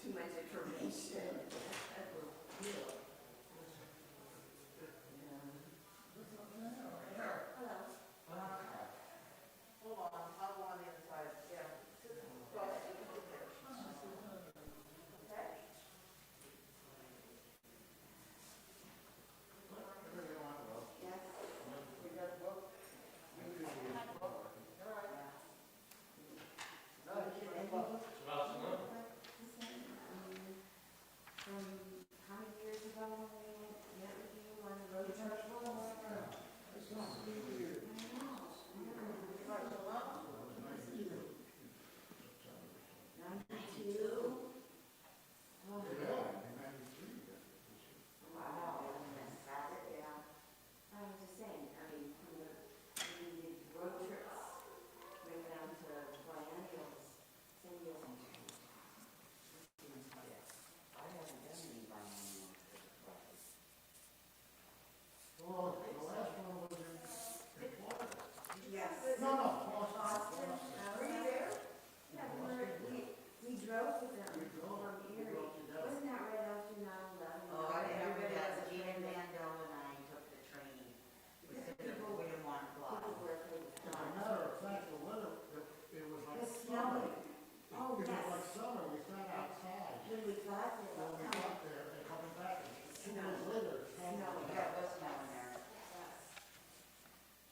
too much information. Hold on, I'll go on the other side, yeah. Go ahead, you can get there. Okay? Yes. We got the book? All right. No, you can't book. From how many years ago when we met with you on the road trip? I know. Right, so long. 92. Oh, wow. Yeah. I was just saying, I mean, we did road trips, we went down to Biennials, San Diego. I haven't done any biennial trips, but Well, the last one was in Florida. Yes. No, Boston. Were you there? Yeah, we drove with them We drove. from We Erie. drove together. Wasn't that right after 9/11? oh, I remember Everybody that. was Gina afraid that Mandel and I took the train. We Because didn't people- want to fly. people were afraid to As a fly. matter of fact, the weather, it was like It's summer. snowing. Oh, It was yes. like summer, we sat outside. When we got there, When we got there, and coming back, and 2 days later, it's snowing. Snow. Yeah, it was snowing there.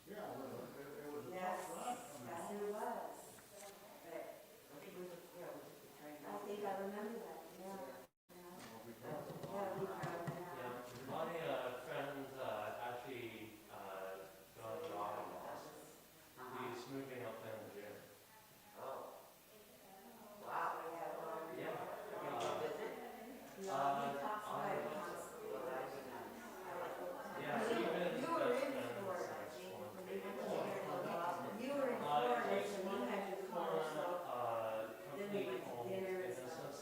Yeah, it was a Yes, tough ride coming yes, home. it was. But I think we took, yeah, we took the train. I think I remember that, yeah. Yeah, we drove that. My friend actually got a job in Boston. He's moving up there in June. Oh. Wow. Yeah. Visit? No, he talks about it constantly. Well, that would be nice. I like it. Yeah, we've been You were in best Florida, I friends think, since when we went to 20. Boston. You were in Florida, so you had your car, so then we went to dinner and stuff.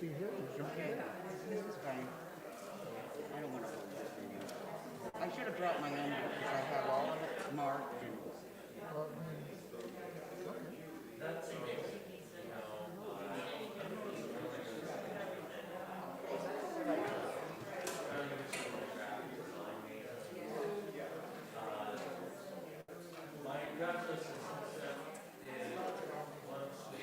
be here. Jump in. This is fine. I don't want to hold this video. I should have brought my own book because I have all of it marked and. Well, okay. My draft list is once the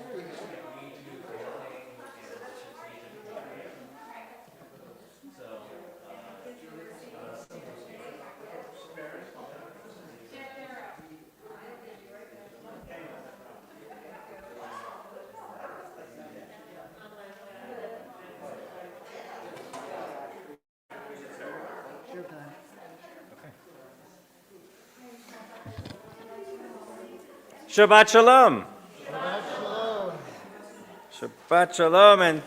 president we do building and strategic planning. So, Shabbat Shalom. Shabbat shalom. Shabbat Shalom, and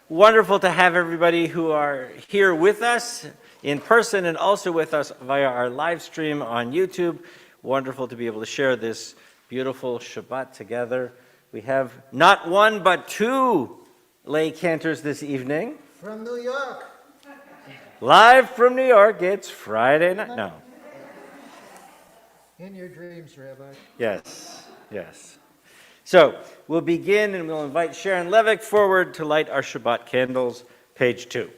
wonderful to have everybody who are here with us in person and also with us via our live stream on YouTube. Wonderful to be able to share this beautiful Shabbat together. We have not one but two lay cantors this evening. From New York. Live from New York, it's Friday night. No. In your dreams, Rabbi. Yes, yes. So we'll begin and we'll invite Sharon Levick forward to light our Shabbat candles, page 2.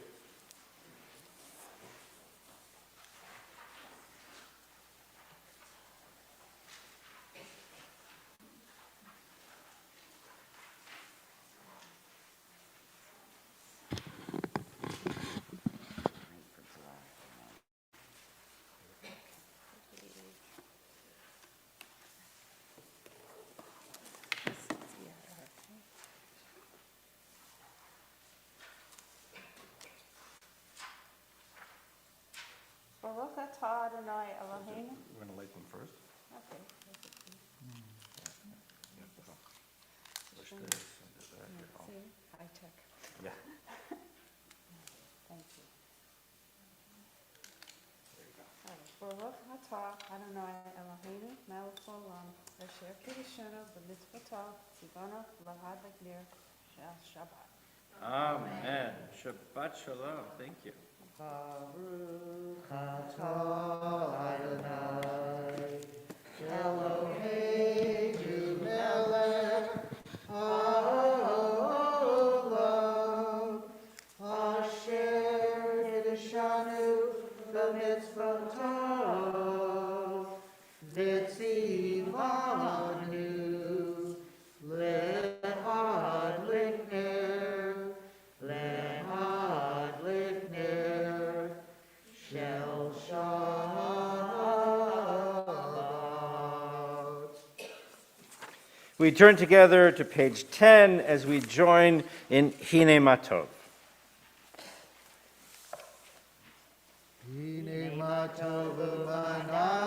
Baruch atah Adonai Eloheinu. We're going to light them first. Okay. Push this and do that. See, high tech. Yeah. Thank you. Baruch atah Adonai Eloheinu melech haolam asher kiddushanu b'mitzvotav tzivanu l'had l'gnir shel Shabbat. Amen. Shabbat Shalom. Thank you. Baruch atah Adonai Eloheinu melech haolam asher kiddushanu b'mitzvotav v'tzivanu le'ad l'gnir le'ad l'gnir shel Shabbat. We turn together to page 10 as we join in Hine Matov. Hine matov u'manayim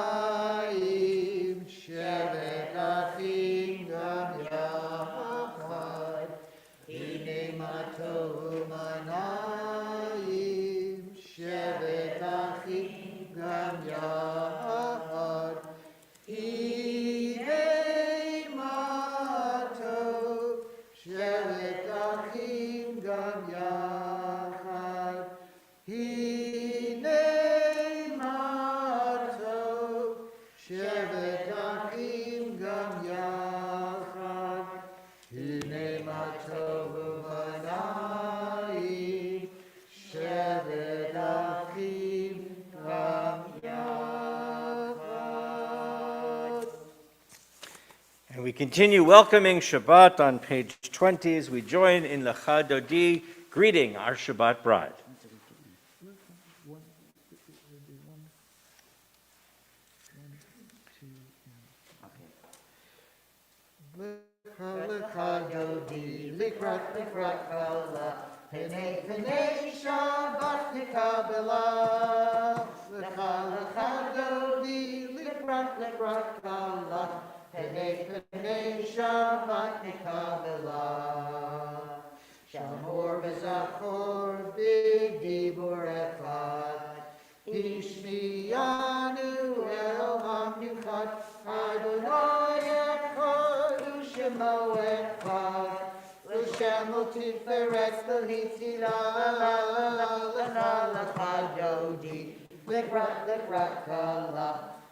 shevet achim gam yachad. Hine matov u'manayim shevet achim gam yachad. Hine matov shevet achim gam yachad. Hine matov shevet achim gam yachad. Hine matov u'manayim shevet achim gam yachad. And we continue welcoming Shabbat on page 20 as we join in Lecha Dodi, greeting our Shabbat bride. Lecha Dodi, likrat kala, penei Shabbat nikabela. Lecha Dodi, likrat kala, penei Shabbat nikabela. Shamor v'zachor b'dibur echad, Ishmiyanu el hamichad, Adonai echad u'shemo echad, tiferet l'hitila l'cha dodi likrat kala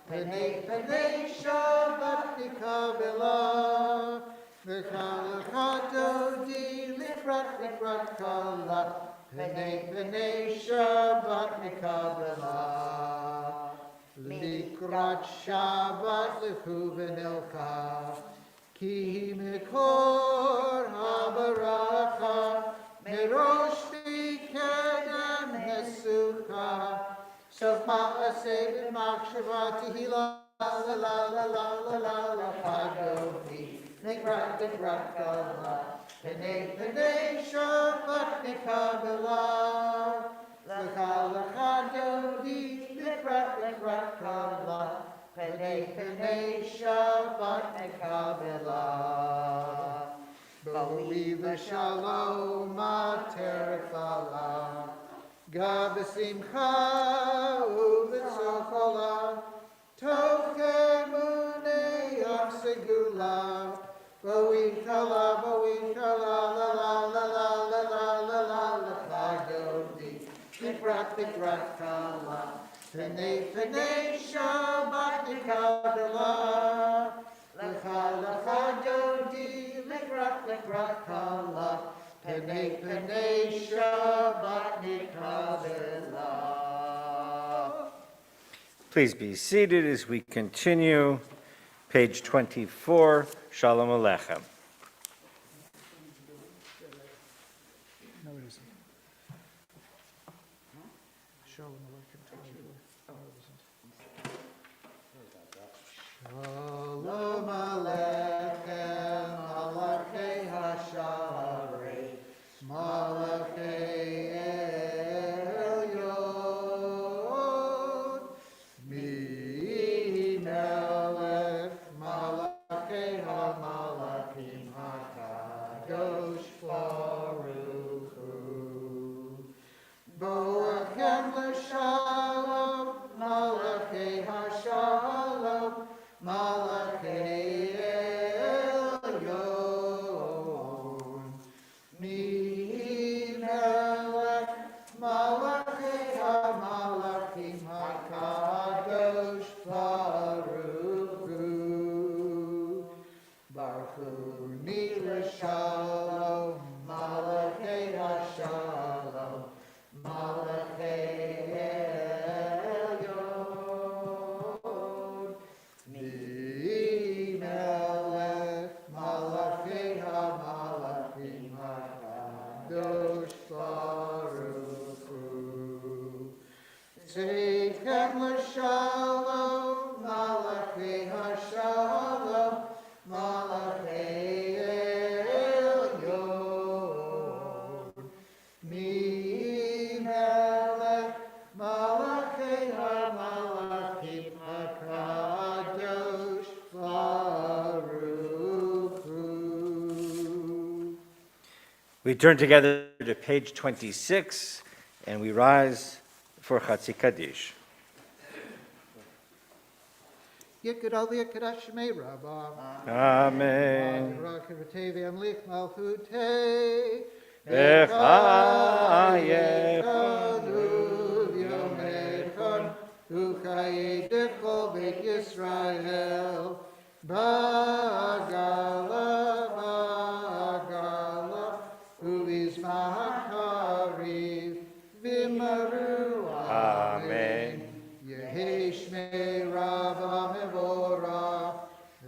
Penei Shabbat nikabela L'cha dodi likrat kala Penei Shabbat nikabela Likrat Shabbat lechuven elka Ki mikor habaracha Merosh bikedem nesucha Sof ma'aseh b'machshava Tehila la la la la la la la Chagofi Likrat kala Penei Shabbat nikabela L'cha dodi likrat kala Penei Shabbat nekabela Boi v'shalom aterefala Ga v'simcha u'v'tzochola Toch emunei achsegula Boi kala la la la la la la la la L'cha dodi likrat kala Penei Shabbat nikabela L'cha dodi likrat kala Penei Shabbat nikabela Please be seated as we continue. Page 24, Shalom Aleichem. No, it isn't. Shalom Aleichem. Shalom Aleichem, Malachei Hashare, Malachei Elyon, Mi Melech, Malachei HaMalachim HaKadosh Baruch Hu. Boachem l'shalom, Malachei Hashalom, Malachei Elyon. Mi Melech, Malachei HaMalachim HaKadosh Baruch Hu. Baruch Hu Ni l'shalom, Malachei Hashalom, Malachei Elyon. Mi Melech, Malachei HaMalachim HaKadosh Baruch Hu. Tzeichen l'shalom, Malachei Hashalom, Malachei Elyon. Mi Melech, Malachei HaMalachim HaKadosh Baruch Hu. We turn together to page 26, and we rise for Chatzi Kaddish. Yikadal Yikadash Shmei Rabbah. Amen. Rakavate V'amlich Malchutei. Echayechonu Yomechon Uchaye Dechol Beit Yisrael. Bagala, Bagala, Uvizmah Hariv, Vimaru, Amen. Yehi Shmei Rabbah Mevorah,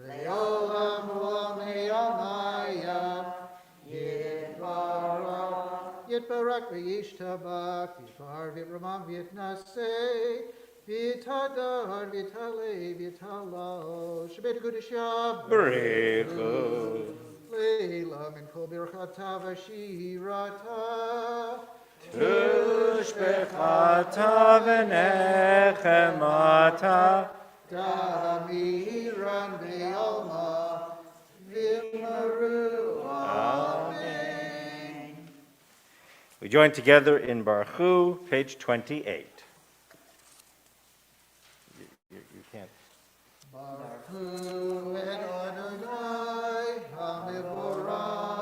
Leolam Olam Me'almaya, Yitbarak v'yishtabak, Yishbar v'ramam v'yitnaseh, v'yitadar v'yitaleh v'yitalo, Shabbat Gudashab, Berichu. Leila min kol birchata v'shirata, Tushbechata v'nechemata. Damiran ve'alma, v'maru, Amen. We join together in Baruch Hu, page 28. You can't. Baruch Hu et Adonai hamiborach,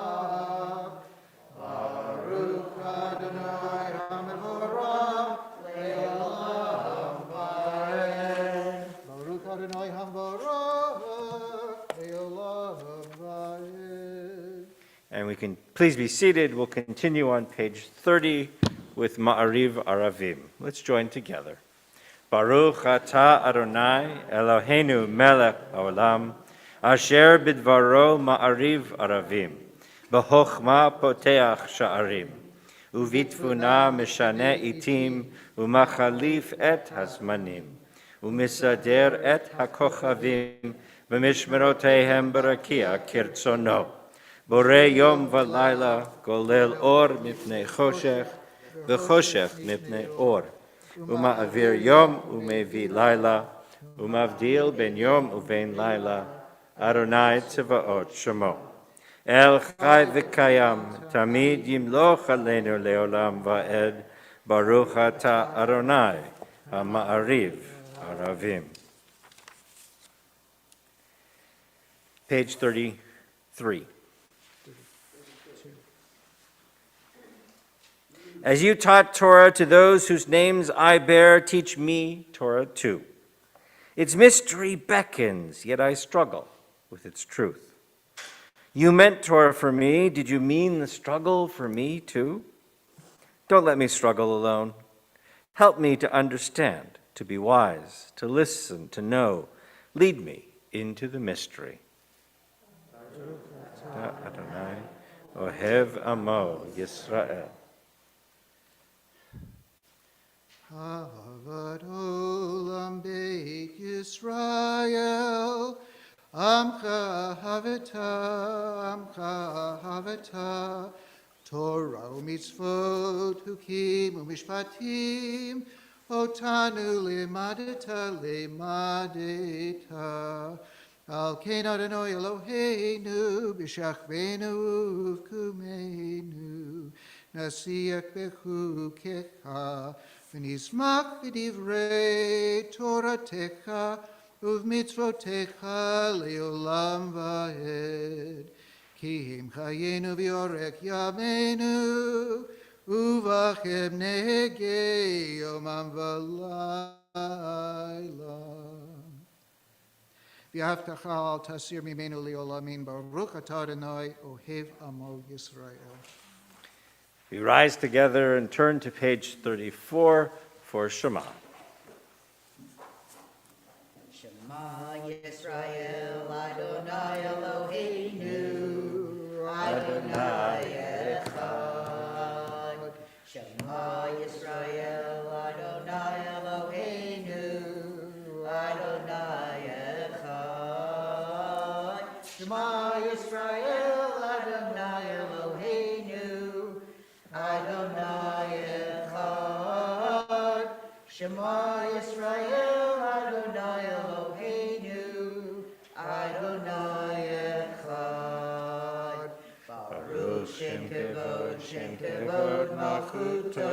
we can please be seated. We'll continue on page 30 with Ma'ariv Aravim. Let's join together. Baruch atah Adonai Eloheinu melech haolam, asher bidvaro ma'ariv aravim, b'chochma poteach sha'arim, uvitfuna meshane itim, umachalif et hazmanim, umisader et hakochavim, v'mishmerotehem barakia kirtzono, bore yom v'layla, golel or mipnei choshech, v'choshech mipnei or, Uma'avir yom umevi laila, umavdil ben yom uvein laila, Adonai tzvaot shemo. El chai v'kayam, tamid yimloch aleinu leolam va'ed, baruch atah Adonai, ha'ma'ariv aravim. Page 33. As you taught Torah to those whose names I bear, teach me Torah too. Its mystery beckons, yet I struggle with its truth. You meant Torah for me. Did you mean the struggle for me too? Don't let me struggle alone. Help me to understand, to be wise, to listen, to know. Lead me into the mystery. Adonai, Ohev Amo Yisrael. Ahavat olam beit Yisrael, Amcha havata, Torah u'mitzvot, hukim u'mishpatim, otanu lemadeta, Al kein Adonai Eloheinu, b'shachvenu uvkumeinu, nasiach bechukecha, v'nizmach v'divrei Toratecha, uv'mitzvotecha leolam va'ed. Ki im chayenu v'yorek yameinu, uvachem negei yomam v'layla. V'yavtacha al tasir mimenu leolamin, baruch atah Adonai ohev amo Yisrael. We rise together and turn to page 34 for Shema. Shema Yisrael, Adonai Eloheinu, Adonai Echad. Shema Yisrael, Adonai Eloheinu, Adonai Echad. Shema Yisrael, Adonai Eloheinu, Adonai Echad. Shema Yisrael, Adonai Eloheinu, Adonai Echad. Baruch Shem Kevod Malchuto,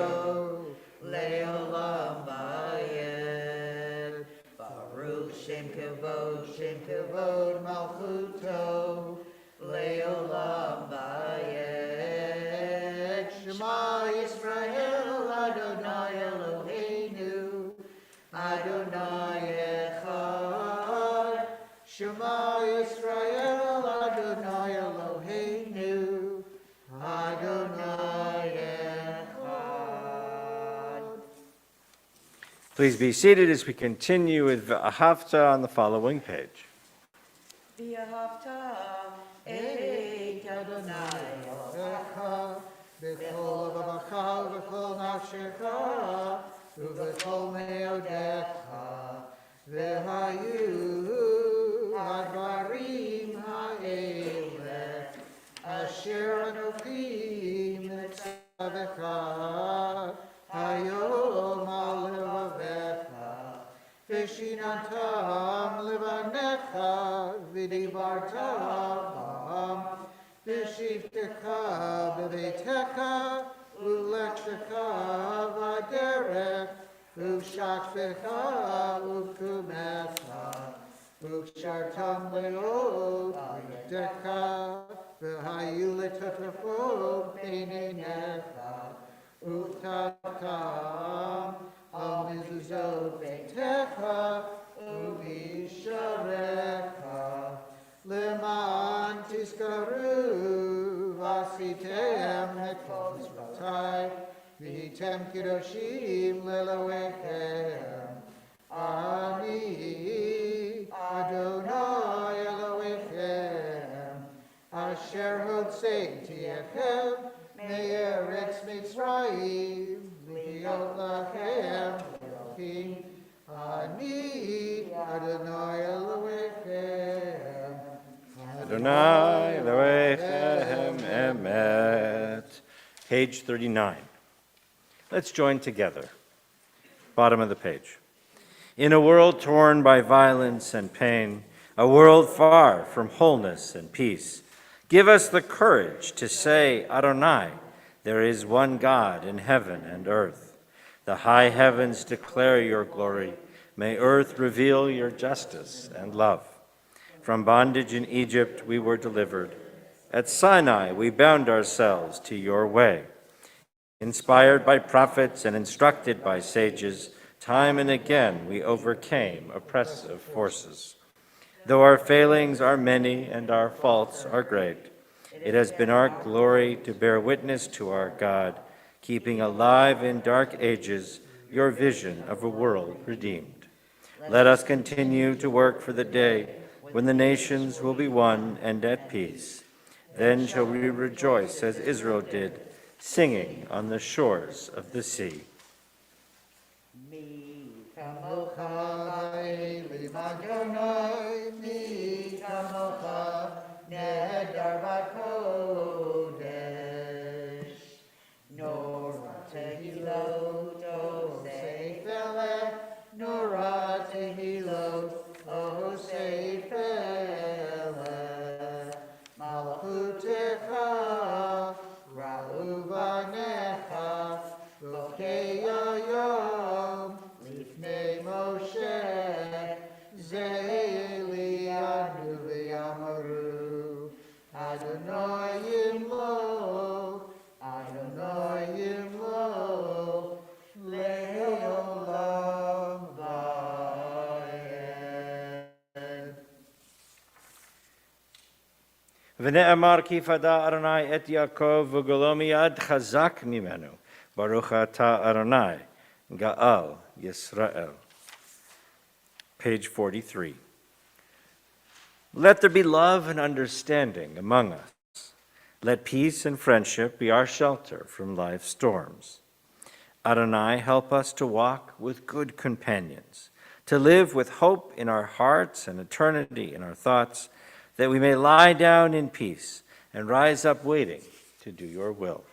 Leolam Vayed. Baruch Shem Kevod Malchuto, Leolam Vayed. Shema Yisrael, Adonai Eloheinu, Adonai Echad. Shema Yisrael, Adonai Eloheinu, Adonai Echad. Please be seated as we continue with V'ahavta on the following page. V'ahavta et Adonai Elohecha, b'chol levavecha v'chol nafshecha, u'v'chol me'odecha, v'hayu hadvarim ha'eleh, asher anochi mitzavecha, hayom al levavecha, v'shinantam levanecha, v'divarta bam, v'shivtecha b'beitecha, u'lechtecha v'derech, u'shakfecha u'kumecha, u'kshartam le'od v'yekdecha, v'hayu le'totafot peinenecha, u'tavtam al mezuzot beitecha, u'misharecha, leman tizkaru v'as Veitem Kedoshim Leloechem. Ani Adonai Elohechem. Asher Hodsei Echem. Me'eretz Mitzrayim. Liot Lachem. Elohim. Ani Adonai Elohechem. Adonai Elohechem Emet. Page 39. Let's join together. Bottom of the page. In a world torn by violence and pain, a world far from wholeness and peace, give us the courage to say, Adonai, there is one God in heaven and earth. The high heavens declare your glory. May earth reveal your justice and love. From bondage in Egypt we were delivered. At Sinai we bound ourselves to your way. Inspired by prophets and instructed by sages, time and again we overcame oppressive forces. Though our failings are many and our faults are great, it has been our glory to bear witness to our God, keeping alive in dark ages your vision of a world redeemed. Let us continue to work for the day when the nations will be one and at peace. Then shall we rejoice as Israel did, singing on the shores of the sea. Mi Kamocha Elim Adonai, mi kamocha neder b'kodesh. Nora tehilot osei felech, Nora tehilot osei felech. Malachutecha ra'u banecha, bokei yom lifnei Moshe, ze'eli anu v'yamaru. Adonai yimlo, Adonai yimlo, le'olam va'ed. V'ne'amar ki fada Adonai et Yaakov v'golo miyad chazak mimenu. Baruch atah Adonai, Ga'al Yisrael. Page 43. Let there be love and understanding among us. Let peace and friendship be our shelter from life's storms. Adonai, help us to walk with good companions, to live with hope in our hearts and eternity in our thoughts, that we may lie down in peace and rise up waiting to do your will.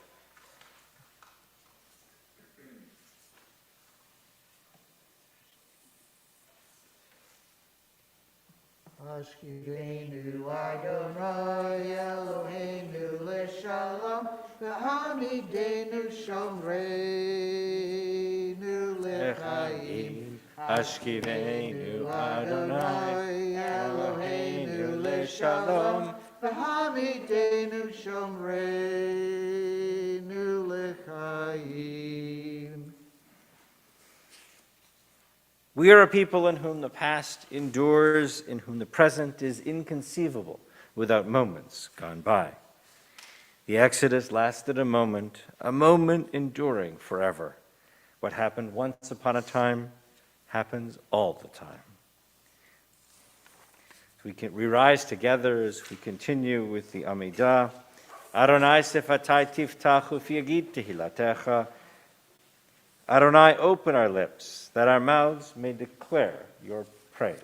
Ashkivenu Adonai Eloheinu leshalom, v'hamidenu shomreinu lechaim. Ashkivenu Adonai Eloheinu leshalom, v'hamidenu shomreinu lechaim. We are a people in whom the past endures, in whom the present is inconceivable without moments gone by. The Exodus lasted a moment enduring forever. What happened once upon a time happens all the time. We rise together as we continue with the Amidah. Adonai sefatai tiftach u'fiagid tehilatecha. Adonai, open our lips, that our mouths may declare your praise.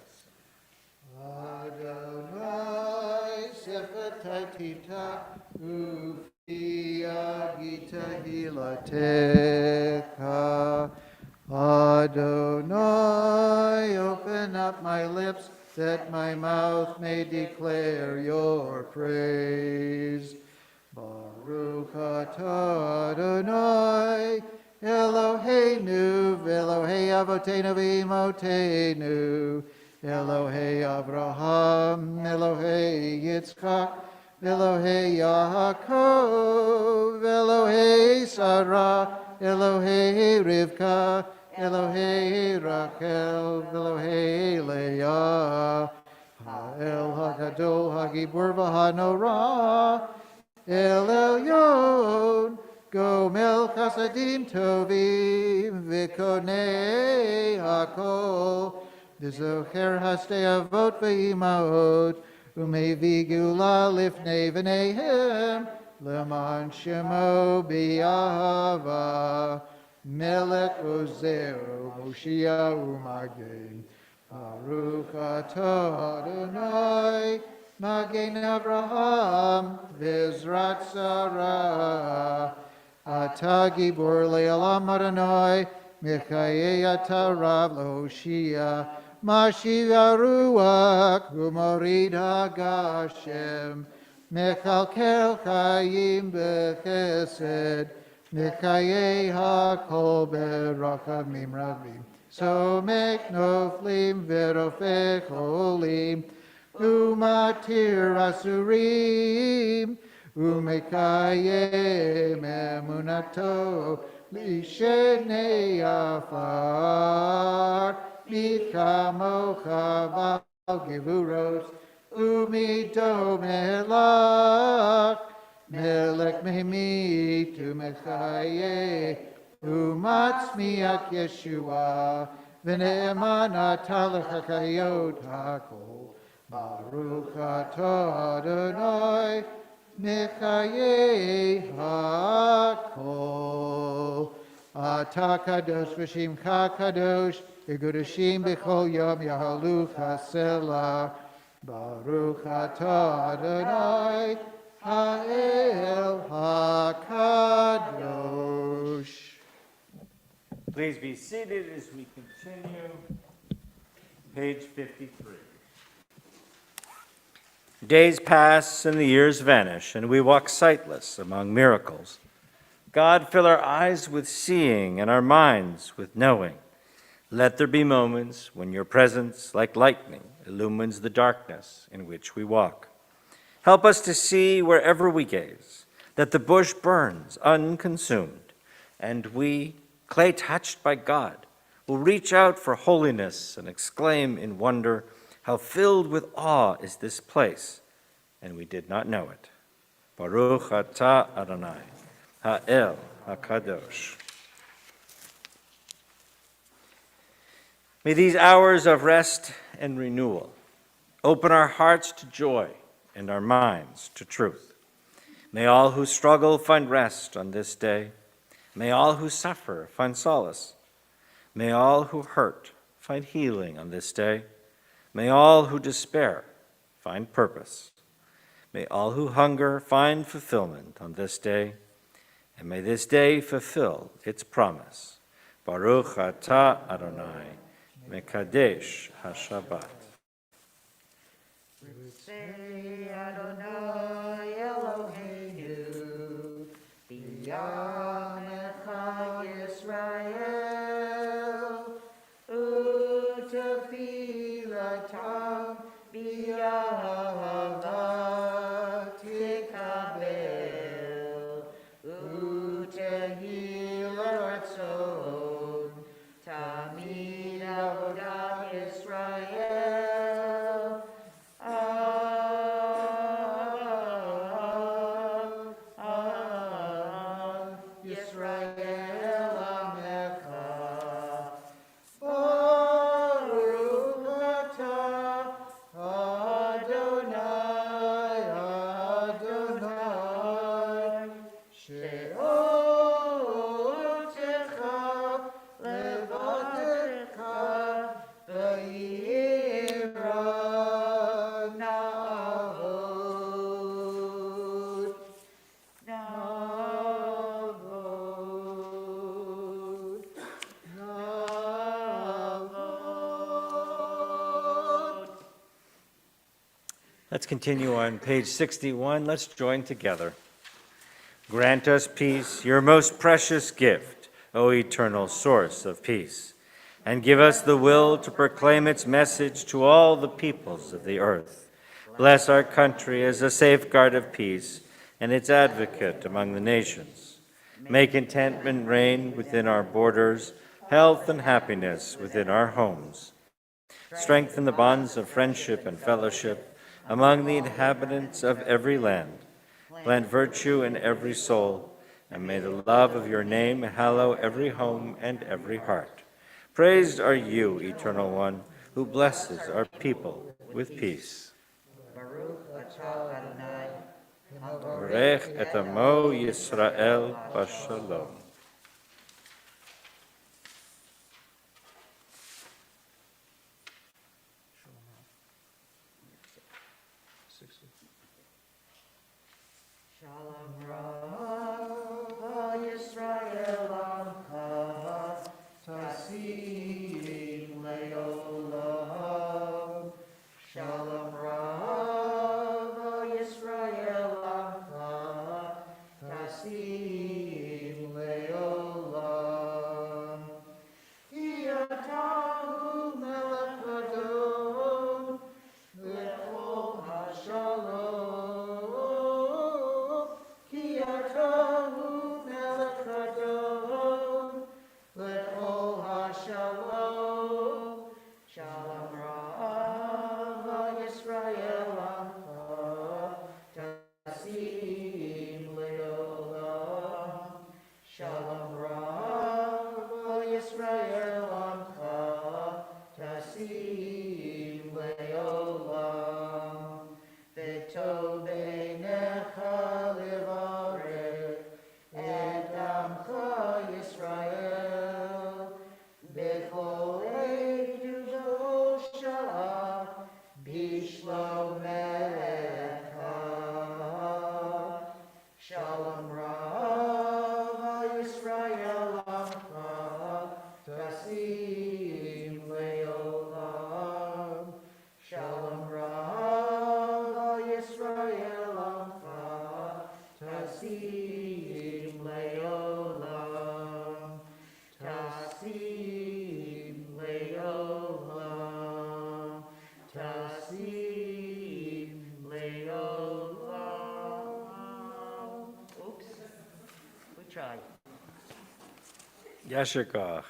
Adonai sefatatita ufiagita hilatecha. Adonai, open up my lips, that my mouth may declare your praise. Baruch atah Adonai, Eloheinu, Elohei Avotenu v'Imotenu, Elohei Abraham, Elohei Yitzchak, Elohei Yaakov, Elohei Sarah, Elohei Rivka, Elohei Rachel, Elohei Leah, Ha'el HaGadol HaGibur v'Hanorah, El Elyon, Gomel chasadim tovim v'konei hakol. V'zocher hastei avot v'imaot. Umevi gula lifnei v'neihem. Leman shemo bi'ahava. Melech ozeo Moshia u'magen. Baruch atah Adonai. Magen Avraham, Vizrat Sarah, Ata Gibor Le'olam Adonai, Mechayei Ata Rav L'Hoshia, Mashiv HaRuach, Umorid HaGashem, Mechalkel Chayim B'Chesed, Mechayei HaKol B'Rachamim Ravim, Somek Noflim V'Rofei Cholim, Umatir Asurim, Umekayem Emunato, Lishenei Afar, Mikamocha Val Gevuros, Umido Melach, Melech Mehemit, Umechaye, Umatzmiak Yeshua, V'ne'eman Atalech HaKayot HaKol. Baruch atah Adonai, Mechayei hakol. Atah kadosh v'shimcha kadosh, v'gudashim b'chol yom yahaluch hasela. Baruch atah Adonai, ha'el hakadosh. Please be seated as we continue. Page 53. Days pass and the years vanish, and we walk sightless among miracles. God, fill our eyes with seeing and our minds with knowing. Let there be moments when your presence, like lightning, illumines the darkness in which we walk. Help us to see wherever we gaze, that the bush burns unconsumed, and we, clay touched by God, will reach out for holiness and exclaim in wonder, how filled with awe is this place, and we did not know it. Baruch atah Adonai, ha'el hakadosh. May these hours of rest and renewal open our hearts to joy and our minds to truth. May all who struggle find rest on this day. May all who suffer find solace. May all who hurt find healing on this day. May all who despair find purpose. May all who hunger find fulfillment on this day. And may this day fulfill its promise. Baruch atah Adonai, Mekadesh HaShabbat. Say Adonai Eloheinu, B'yamecha Yisrael, U'tefilatam b'yahava tikabel, U'tehil ratzon, Tamid avodat Yisrael. Let's continue on page 61. Let's join together. Grant us peace, your most precious gift, O eternal source of peace, and give us the will to proclaim its message to all the peoples of the earth. Bless our country as a safeguard of peace and its advocate among the nations. May contentment reign within our borders, health and happiness within our homes. Strengthen the bonds of friendship and fellowship among the inhabitants of every land. Plant virtue in every soul, and may the love of your name hallow every home and every heart. Praised are you, Eternal One, who blesses our people with peace. Baruch atah Adonai, Varech et amo Yisrael b'shalom. Shalom Rav Yisrael Amcha, Tasim Leolam. Shalom Rav Yisrael Amcha, Tasim Leolam. Yatahu Melech Adon, Lechol HaShalom. Ki atahu Melech Adon, Lechol HaShalom. Shalom Rav Yisrael Amcha, Tasim Leolam. Shalom Rav Yisrael Amcha, Tasim Leolam. V'tov beinecha levarech et Amcha Yisrael b'chol eituv sha'ah b'shlomecha. Shalom Rav Yisrael Amcha, Tasim Leolam. Shalom Rav Yisrael Amcha, Tasim Leolam. Tasim Leolam. Tasim Leolam. Oops, we tried. Yasher koach.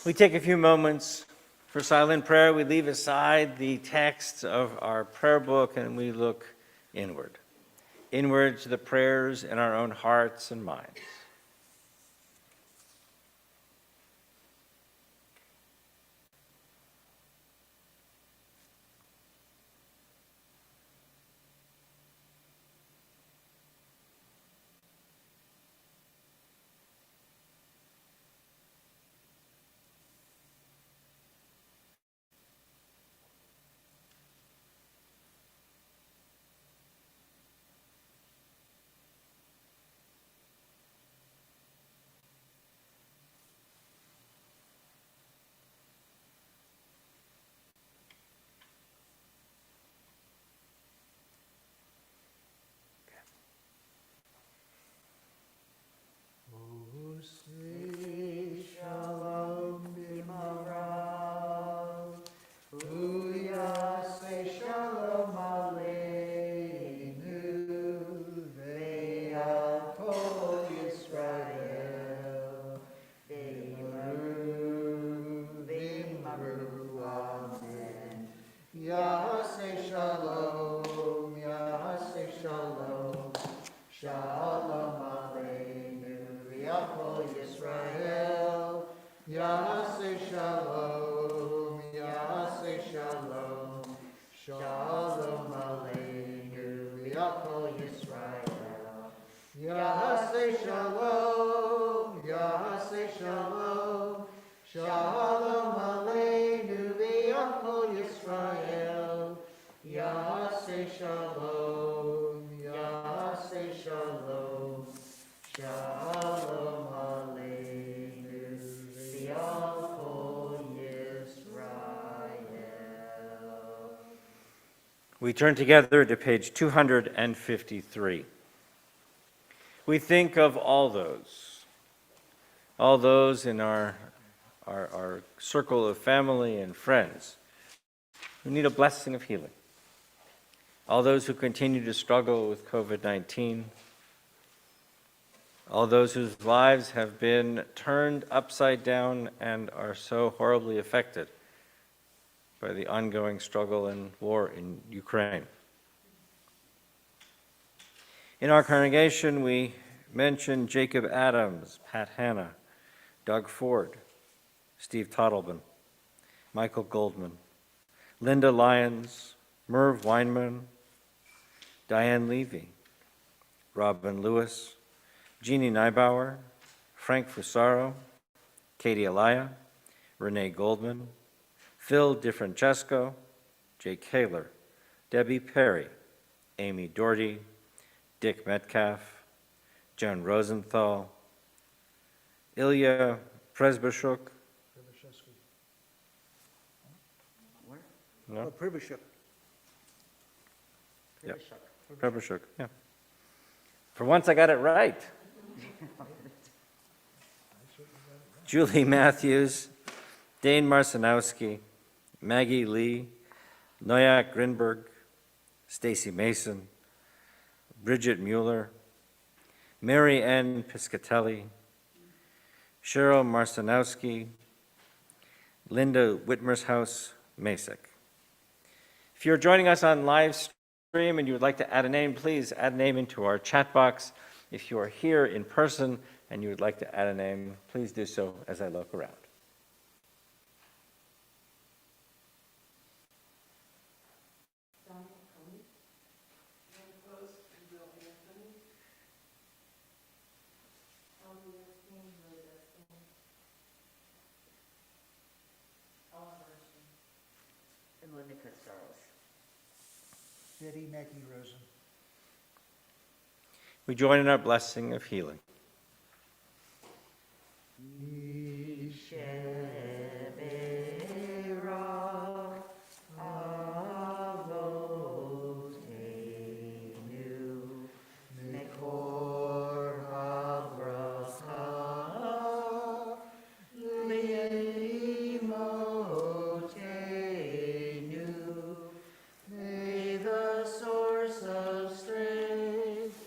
We take a few moments for silent prayer. We leave aside the text of our prayer book and we look inward to the prayers in our own hearts and minds. Say shalom b'marav, uyaseh shalom aleinu, ve'al kol Yisrael, v'imru amen. Yaseh shalom, shalom aleinu, ve'al Yisrael. Yaseh shalom, shalom aleinu, ve'al Yisrael. Yaseh shalom, shalom aleinu, ve'al Yisrael. Yaseh shalom, shalom aleinu, ve'al Yisrael. We turn together to page 253. We think of all those in our circle of family and friends who need a blessing of healing. All those who continue to struggle with COVID-19. All those whose lives have been turned upside down and are so horribly affected by the ongoing struggle and war in Ukraine. In our congregation, we mention Jacob Adams, Pat Hanna, Doug Ford, Steve Toddleben, Michael Goldman, Linda Lyons, Merv Weinman, Diane Levy, Robin Lewis, Jeannie Neibauer, Frank Fusaro, Katie Alaya, Renee Goldman, Phil DiFrancesco, Jake Kaler, Debbie Perry, Amy Doherty, Dick Metcalf, Joan Rosenthal, Ilya Presbyshuk. Where? No? Pribishuk. Yep. Presbyshuk, yeah. For once, I got it right. Julie Matthews, Dane Marcinowski, Maggie Lee, Noyak Grinberg, Stacy Mason, Bridget Mueller, Mary Ann Piscatelli, Cheryl Marcinowski, Linda Whitmershouse Masick. If you're joining us on live stream and you would like to add a name, please add a name into our chat box. If you are here in person and you would like to add a name, please do so as I look around. And Linda Cotsaros. Betty Mackey Rosen. We join in our blessing of healing. May the source of strength,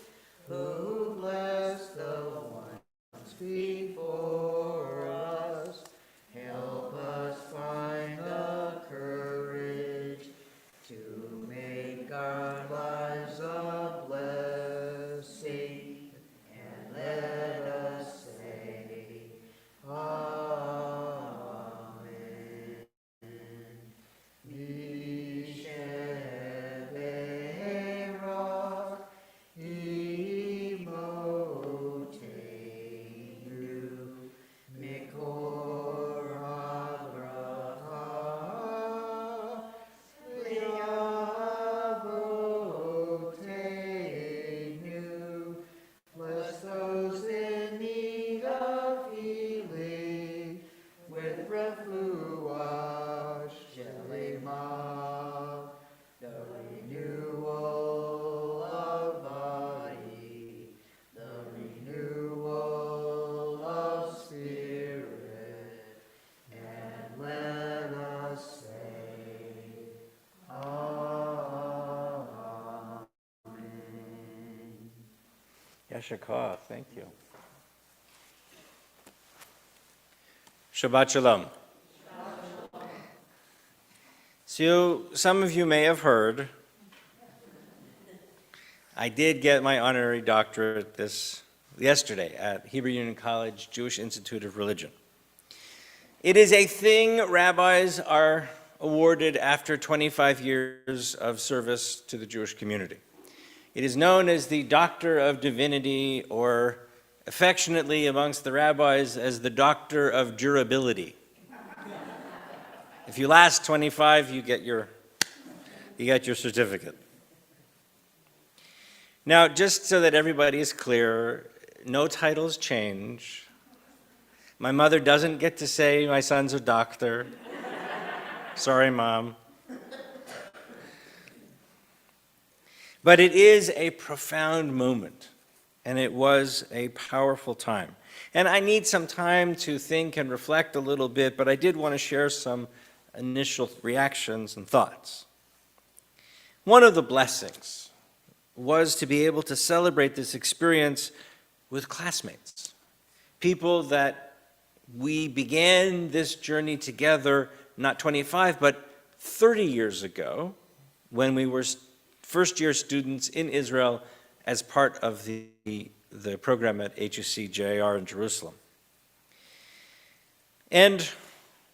who bless the ones before us, help us find the courage to make our lives a blessing, and let us say, Amen. Mishevera imotenu mikor habracha liavotenu. Bless those in need of healing with refuah shelema, the renewal of body, the renewal of spirit, and let us say, Amen. Yashakah, thank you. Shabbat Shalom. So, some of you may have heard, I did get my honorary doctorate yesterday at Hebrew Union College Jewish Institute of Religion. It is a thing rabbis are awarded after 25 years of service to the Jewish community. It is known as the Doctor of Divinity, or affectionately amongst the rabbis as the Doctor of Durability. If you last 25, you get your certificate. Now, just so that everybody is clear, no titles change. My mother doesn't get to say my son's a doctor. Sorry, Mom. But it is a profound moment, and it was a powerful time. And I need some time to think and reflect a little bit, but I did want to share some initial reactions and thoughts. One of the blessings was to be able to celebrate this experience with classmates, people that we began this journey together not 25, but 30 years ago when we were first-year students in Israel as part of the program at HUC JR in Jerusalem. And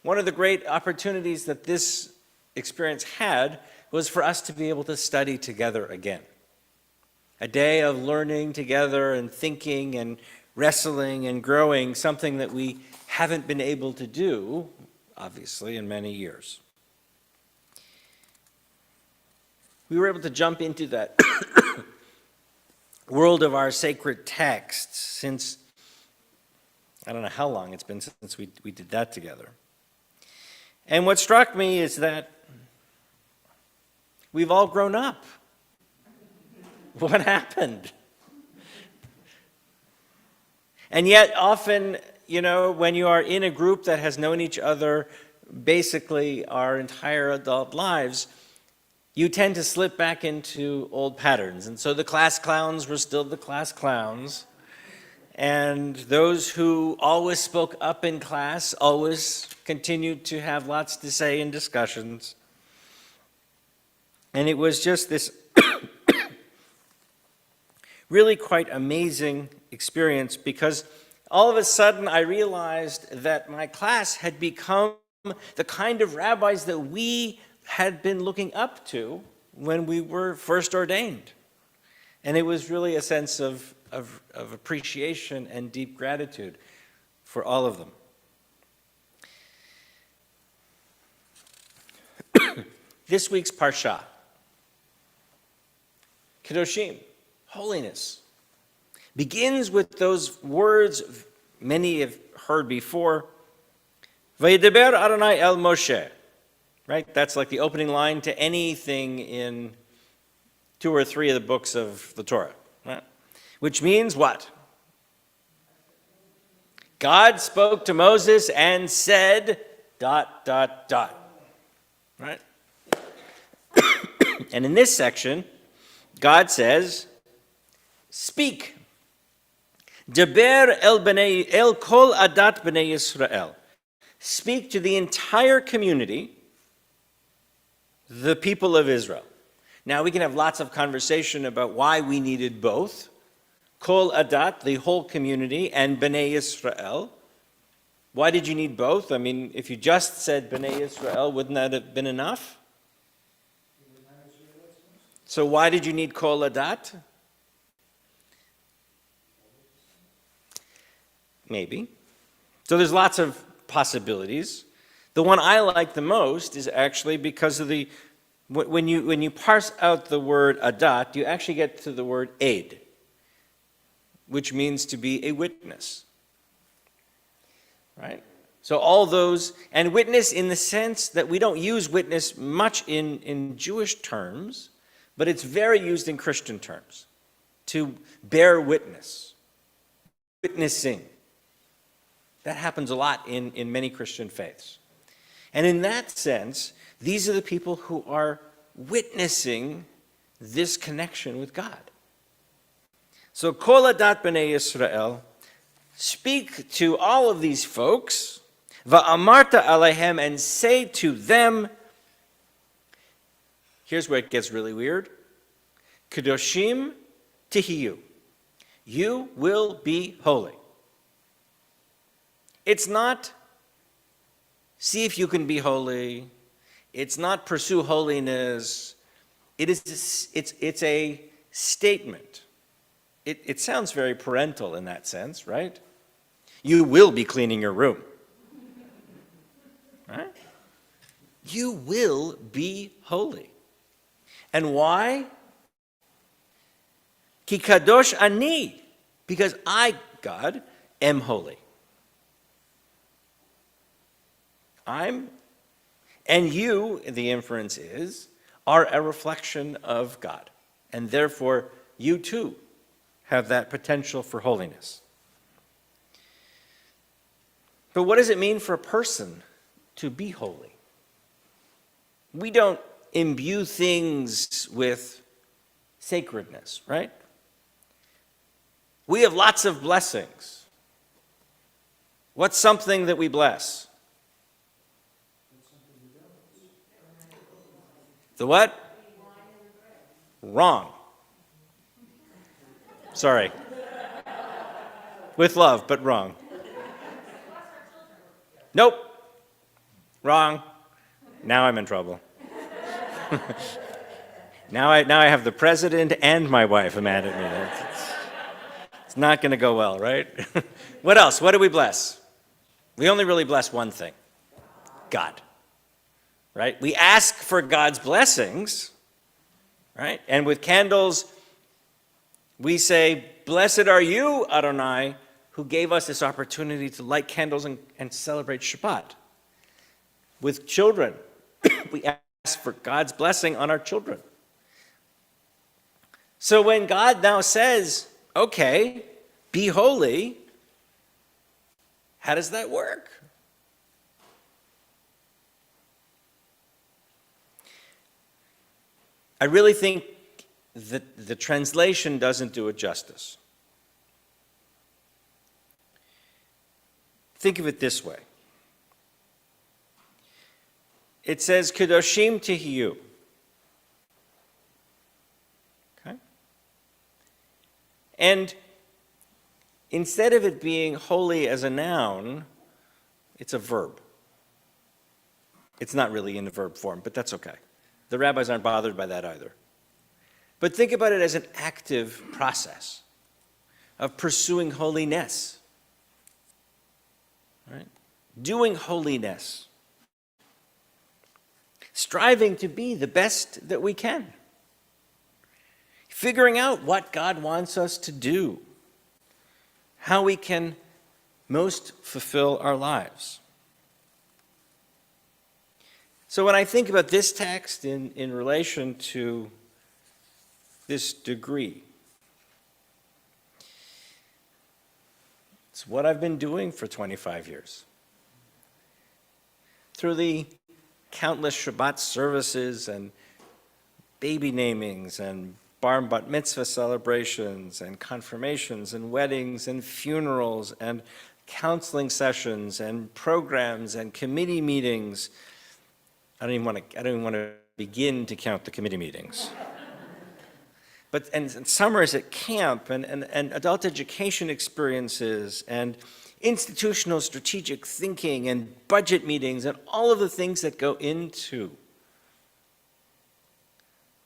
one of the great opportunities that this experience had was for us to be able to study together again. A day of learning together and thinking and wrestling and growing, something that we haven't been able to do, obviously, in many years. We were able to jump into that world of our sacred texts since, I don't know how long it's been since we did that together. And what struck me is that we've all grown up. What happened? And yet often, when you are in a group that has known each other basically our entire adult lives, you tend to slip back into old patterns. And so the class clowns were still the class clowns. And those who always spoke up in class always continued to have lots to say in discussions. And it was just this really quite amazing experience, because all of a sudden I realized that my class had become the kind of rabbis that we had been looking up to when we were first ordained. And it was really a sense of appreciation and deep gratitude for all of them. This week's Parsha, Kedoshim, holiness, begins with those words many have heard before, Vayedaber Adonai el Moshe. Right? That's like the opening line to anything in 2 or 3 of the books of the Torah. Right? Which means what? God spoke to Moses and said, ... Right? And in this section, God says, speak. Daber el kol adat b'nei Yisrael. Speak to the entire community, the people of Israel. Now, we can have lots of conversation about why we needed both. Kol adat, the whole community, and Bnei Yisrael. Why did you need both? I mean, if you just said Bnei Yisrael, wouldn't that have been enough? So why did you need Kol adat? Maybe. So there's lots of possibilities. The one I like the most is actually because of when you parse out the word adat, you actually get to the word aid, which means to be a witness. Right? So all those, and witness in the sense that we don't use witness much in Jewish terms, but it's very used in Christian terms. To bear witness, witnessing. That happens a lot in many Christian faiths. And in that sense, these are the people who are witnessing this connection with God. So, Kol adat b'nei Yisrael, speak to all of these folks, va'amarta alehem, and say to them, here's where it gets really weird, Kedoshim tihiyu, you will be holy. It's not see if you can be holy. It's not pursue holiness. It's a statement. It sounds very parental in that sense, right? You will be cleaning your room. Right? You will be holy. And why? Ki kadosh ani, because I, God, am holy. And you, the inference is, are a reflection of God. And therefore, you too have that potential for holiness. But what does it mean for a person to be holy? We don't imbue things with sacredness, right? We have lots of blessings. What's something that we bless? The what? Wrong. Sorry. With love, but wrong. Nope. Wrong. Now I'm in trouble. Now I have the president and my wife mad at me. It's not going to go well, right? What else? What do we bless? We only really bless one thing. God. Right? We ask for God's blessings, right? And with candles, we say, "Blessed are you, Adonai, who gave us this opportunity to light candles and celebrate Shabbat." With children, we ask for God's blessing on our children. So when God now says, "Okay, be holy," how does that work? I really think that the translation doesn't do it justice. Think of it this way. It says, "Kedoshim tihiyu." Okay? And instead of it being holy as a noun, it's a verb. It's not really in the verb form, but that's okay. The rabbis aren't bothered by that either. But think about it as an active process of pursuing holiness. Right? Doing holiness. Striving to be the best that we can. Figuring out what God wants us to do. How we can most fulfill our lives. So when I think about this text in relation to this degree, it's what I've been doing for 25 years. Through the countless Shabbat services and baby namings and bar and bat mitzvah celebrations and confirmations and weddings and funerals and counseling sessions and programs and committee meetings. I don't even want to begin to count the committee meetings. But and summers at camp and adult education experiences and institutional strategic thinking and budget meetings and all of the things that go into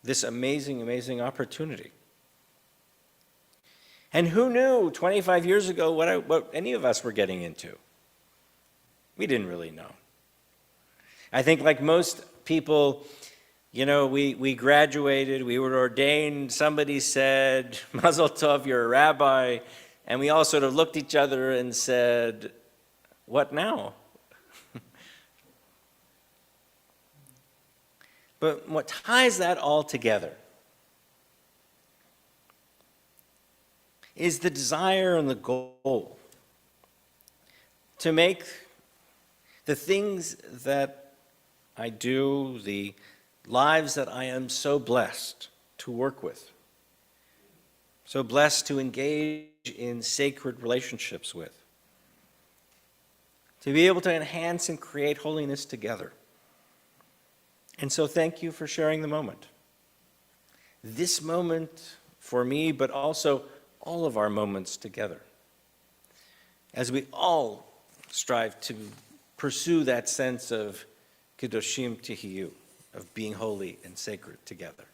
this amazing, amazing opportunity. And who knew 25 years ago what any of us were getting into? We didn't really know. I think like most people, you know, we graduated, we were ordained, somebody said, "Mazel tov, you're a rabbi," and we all sort of looked at each other and said, "What now?" But what ties that all together is the desire and the goal to make the things that I do, the lives that I am so blessed to work with, so blessed to engage in sacred relationships with, to be able to enhance and create holiness together. And so thank you for sharing the moment. This moment for me, but also all of our moments together, as we all strive to pursue that sense of Kedoshim tihiyu, of being holy and sacred together.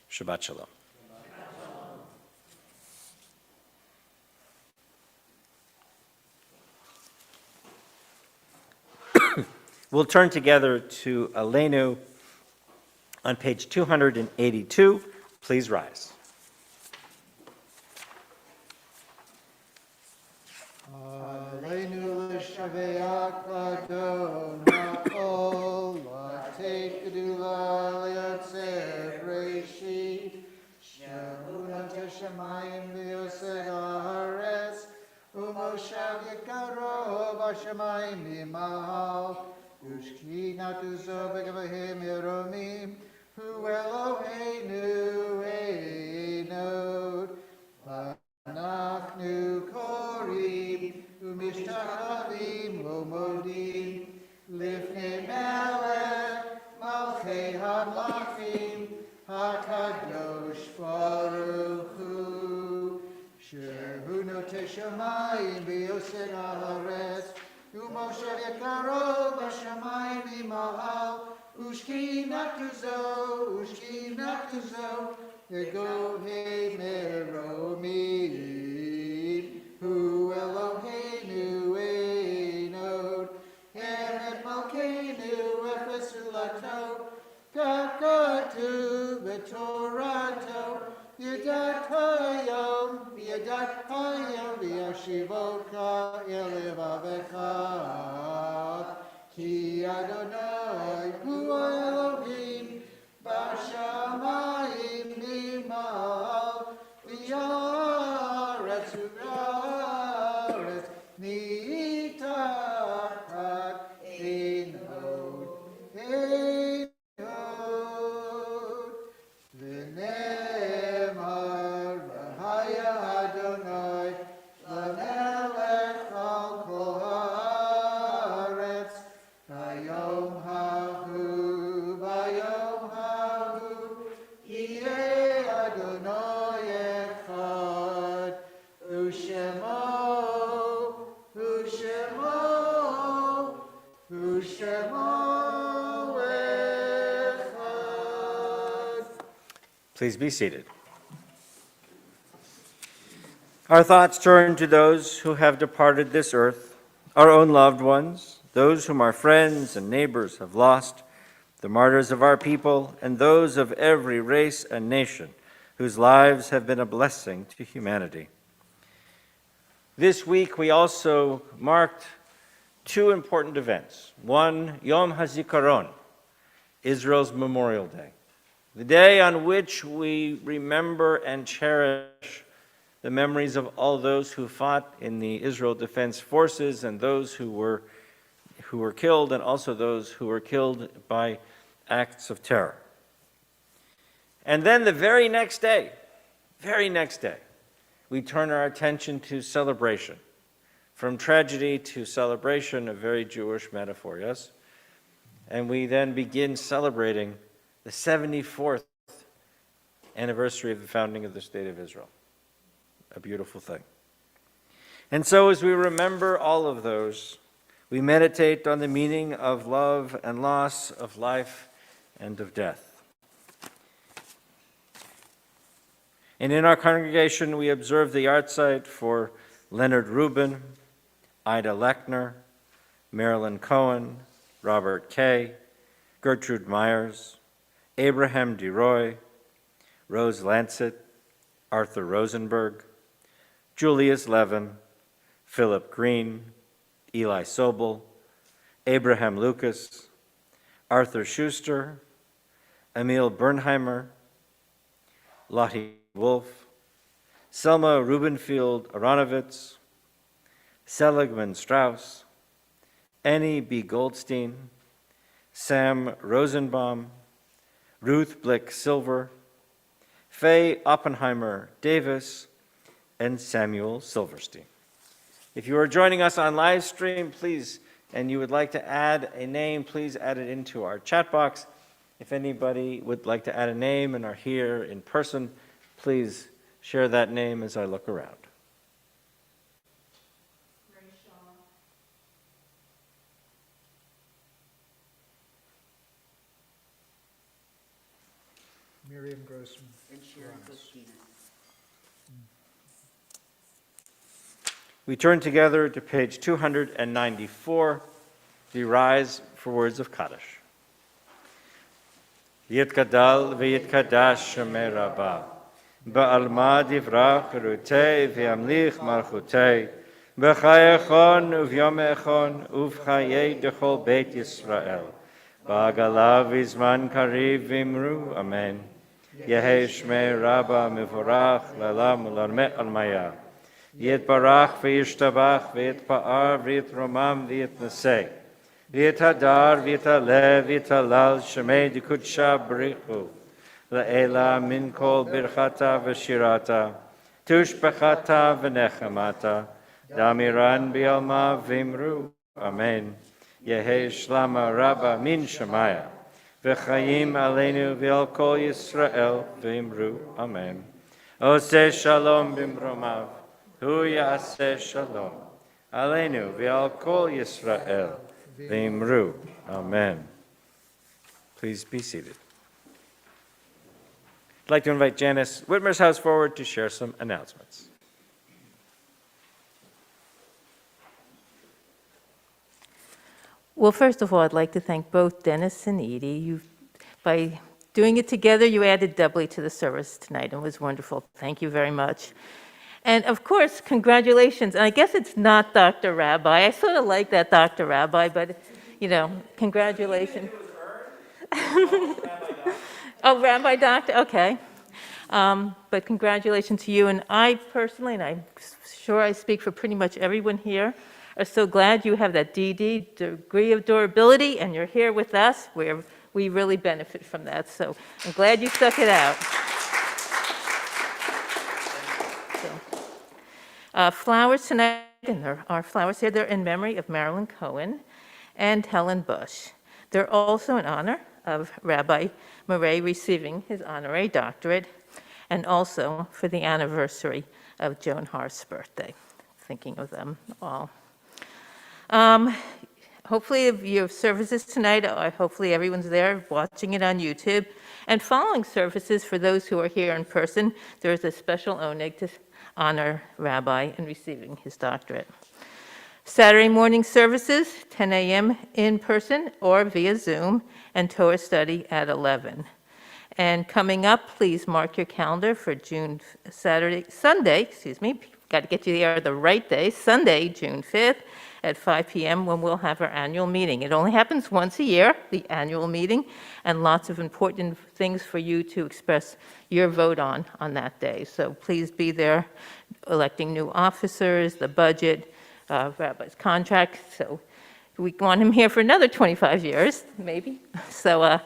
Shabbat shalom. We'll turn together to Aleinu on page 282. Please rise. Aleinu l'shaveach l'adon ha'ol l'atei kedula l'yotzer reishit she'unat hashamayim v'yosed haaretz u'moshav yekaro b'shamayim v'imahal u'shkinat u'zo b'gavahim yeromim hu Eloheinu einod Anachnu korim u'mishtachavim u'modim lifnei melech malchei hamlachim hakadosh baruch hu. בשמיים ויוסר הארץ, ומשה יקרו בשמיים ממעל, ושכינתו זו, וגוהי מרומים, הוא אלוהינו אין עוד, ארץ מלכנו אפס זולתו, כך כתוב בתורתו, ידעת היום וישיבך אל לבבך, כי אדוני הוא האלוהים בשמיים ממעל, ויארץ ובארץ מתחת אין עוד. ונאמר והיה אדוני למלך על כל הארץ, ביום ההוא יהיה אדוני אחד, ושמו Please be seated. Our thoughts turn to those who have departed this earth, our own loved ones, those whom our friends and neighbors have lost, the martyrs of our people, and those of every race and nation whose lives have been a blessing to humanity. This week we also marked two important events. One, Yom HaZikaron, Israel's Memorial Day, the day on which we remember and cherish the memories of all those who fought in the Israel Defense Forces and those who were killed, and also those who were killed by acts of terror. And then the very next day, we turn our attention to celebration. From tragedy to celebration, a very Jewish metaphor, yes? And we then begin celebrating the 74th anniversary of the founding of the State of Israel. A beautiful thing. And so as we remember all of those, we meditate on the meaning of love and loss, of life and of death. And in our congregation, we observe the yahrzeit for Leonard Rubin, Ida Lechner, Marilyn Cohen, Robert Kay, Gertrude Myers, Abraham DeRoy, Rose Lancet, Arthur Rosenberg, Julius Levin, Philip Green, Eli Sobel, Abraham Lucas, Arthur Schuster, Emil Bernheimer, Lottie Wolf, Selma Rubenfield Aronovitz, Seligman Strauss, Annie B. Goldstein, Sam Rosenbaum, Ruth Blick Silver, Faye Oppenheimer Davis, and Samuel Silverstein. If you are joining us on live stream, please, and you would like to add a name, please add it into our chat box. If anybody would like to add a name and are here in person, please share that name as I look around. Miriam Grossman. And Sharon Christina. We turn together to page 294, the Rise for Words of Kaddish. Yitkadal v'yitkadash Shemei Rabbah, ba'alma divrach rutei v'yamlich malchutei, b'chai echon uvyom echon uv'chayei dechol Beit Yisrael, ba'agala v'zman kariv v'imru, amen. Yehei Shmei Rabbah mevorach l'olam u'larmeh almaya. Yitbarach v'yishtabach v'yitpa'ar v'yitromam v'yitnaseh. V'yitadar v'yitaleh v'yitalal shemei dikudsha b'richu. La'ela min kol birchata v'shirata. Tushbechata v'nechamata. Damiran bi'alma v'imru. Amen. Yehei shlama rabba min shemaya. V'chayim aleinu v'al kol Yisrael v'imru. Amen. Oseh shalom b'mromav. hu yaseh shalom, aleinu v'al kol Yisrael, v'imru. Amen. Please be seated. I'd like to invite Janice Whitmer's forward to share some announcements. Well, first of all, I'd like to thank both Dennis and Edie. By doing it together, you added doubly to the service tonight. It was wonderful. Thank you very much. And of course, congratulations. And I guess it's not Dr. Rabbi. I sort of like that Dr. Rabbi, but, congratulations. Oh, Rabbi Doctor, okay. But congratulations to you. And I personally, and I'm sure I speak for pretty much everyone here, are so glad you have that DD, degree of durability, and you're here with us, where we really benefit from that. So I'm glad you stuck it out. Flowers tonight, and there are flowers here. They're in memory of Marilyn Cohen and Helen Bush. They're also in honor of Rabbi Murray receiving his honorary doctorate, and also for the anniversary of Joan Hart's birthday. Thinking of them all. Hopefully, if you have services tonight, hopefully everyone's there watching it on YouTube. And following services, for those who are here in person, there is a special oneg to honor Rabbi in receiving his doctorate. Saturday morning services, 10 a.m. in person or via Zoom, and Torah study at 11. And coming up, please mark your calendar for Sunday, got to get you there the right day, Sunday, June 5th at 5 p.m. when we'll have our annual meeting. It only happens once a year, the annual meeting, and lots of important things for you to express your vote on that day. So please be there, electing new officers, the budget, Rabbi's contract. So we want him here for another 25 years, maybe. So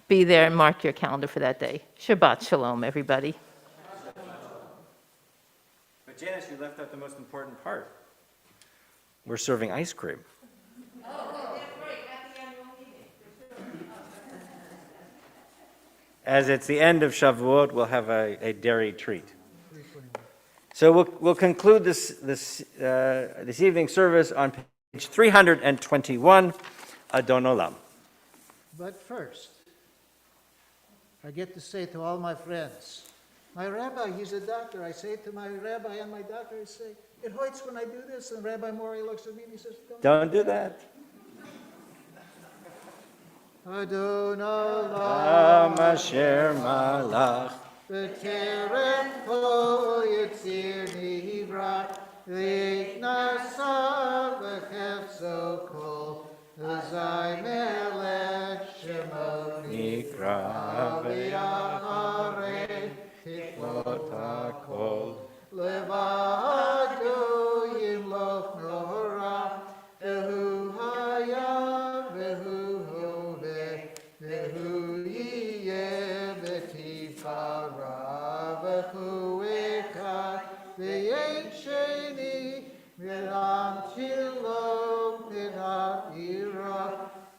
be there and mark your calendar for that day. Shabbat shalom, everybody. But Janice, you left out the most important part. We're serving ice cream. As it's the end of Shavuot, we'll have a dairy treat. So we'll conclude this evening's service on page 321, Adon Olam. But first, I get to say to all my friends, my rabbi, he's a doctor. I say to my rabbi and my doctor, I say, it hurts when I do this. And Rabbi Mori looks at me and he says, Don't do that. Adon Olam Asher Malach. B'terem kol yitzir nivra, v'nasa v'chefzo kol, azay melech shemo Nikra v'yacharei V'ot HaKol. Levado yimloch nora, v'hu hayam v'hu hoveh, v'hu yiyeh v'tifara, v'hu echad v'yein sheni, v'lam shilom v'ha'ira,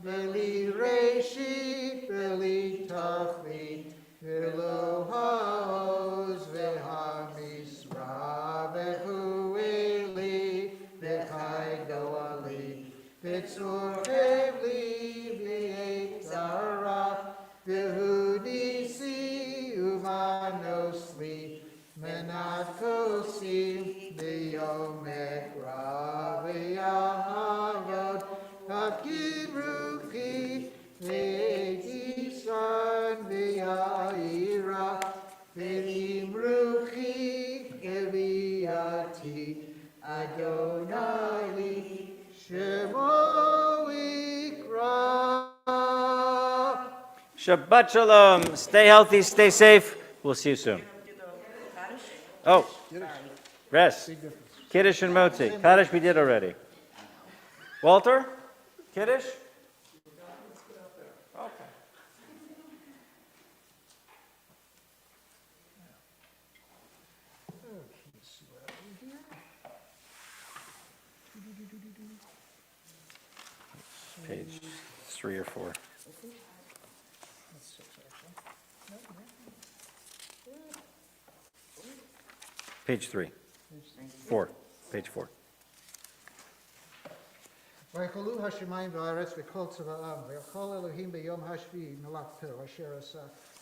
v'li reshit v'li tachlit, v'lo ha'oz v'ha'misra, v'hu eli v'chai go'ali, v'tzur hevli v'yetzara, v'hu nisi uvanosli, menat kosim v'yom ekra v'yahavod, hakim ruchi v'etisan v'ya'ira, v'im ruchi eviati, Adonai li shemo ikra. Shabbat shalom. Stay healthy, stay safe. We'll see you soon. Oh, rest. Kiddush and Motzi. Kaddish we did already. Walter? Kiddush? Okay. Page 3 or 4. Page 3. 4, page 4. ויקולו השמיים והארץ וכל צבאם, ויכל אלוהים ביום השביעי מלאכתו אשר עשה.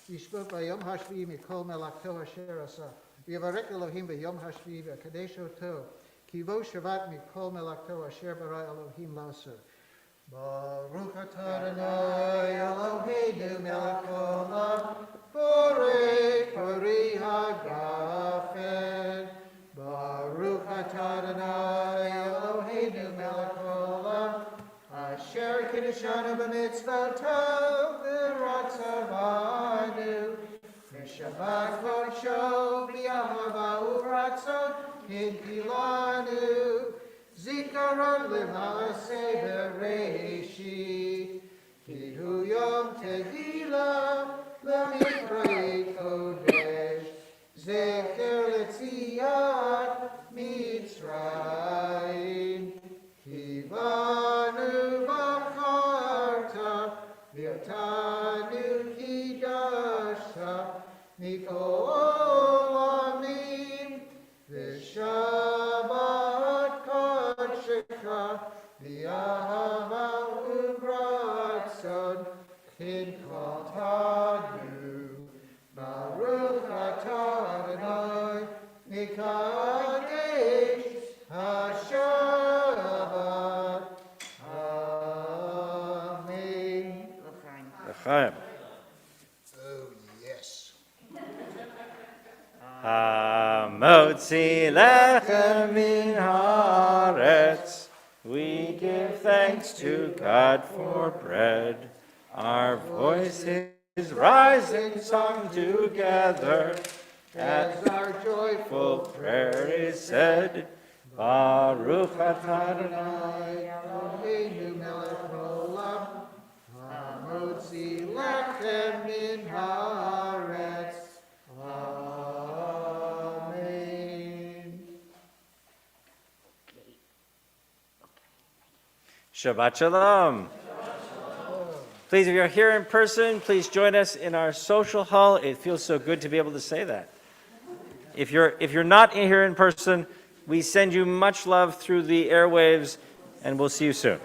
ישבות ביום השביעי מכל מלאכתו אשר עשה. ויברך אלוהים ביום השביעי ויקדש אותו, כי בו שבת מכל מלאכתו אשר ברא אלוהים לעשות. ברוך אתה אדוני אלוהינו מלך העולם, בורא פרי הגפן. ברוך אתה אדוני אלוהינו מלך העולם, אשר קידשנו במצוותיו ורצה בנו. בשבת קודשו באהבה וברצון הנחילנו, זיכרון למעשה בראשית. כי הוא יום תהילה למקראי קודש, זכר ליציאת מצרים. כי בנו בחרת ואותנו קידשת מכל עמים, ושבת קודשך באהבה וברצון הנחלתנו. ברוך אתה אדוני מקדש השבת. אמן. לחיים. Oh, yes. המוציא לחם מן הארץ, we give thanks to God for bread. Our voices rising song together, As our joyful prayer is said, Baruch atah Adonai. Eloheinu melech haolam, hamotzi lechem min haaretz. Amen. Shabbat Shalom. Please, if you're here in person, please join us in our social hall. It feels so good to be able to say that. If you're not here in person, we send you much love through the airwaves, and we'll see you soon.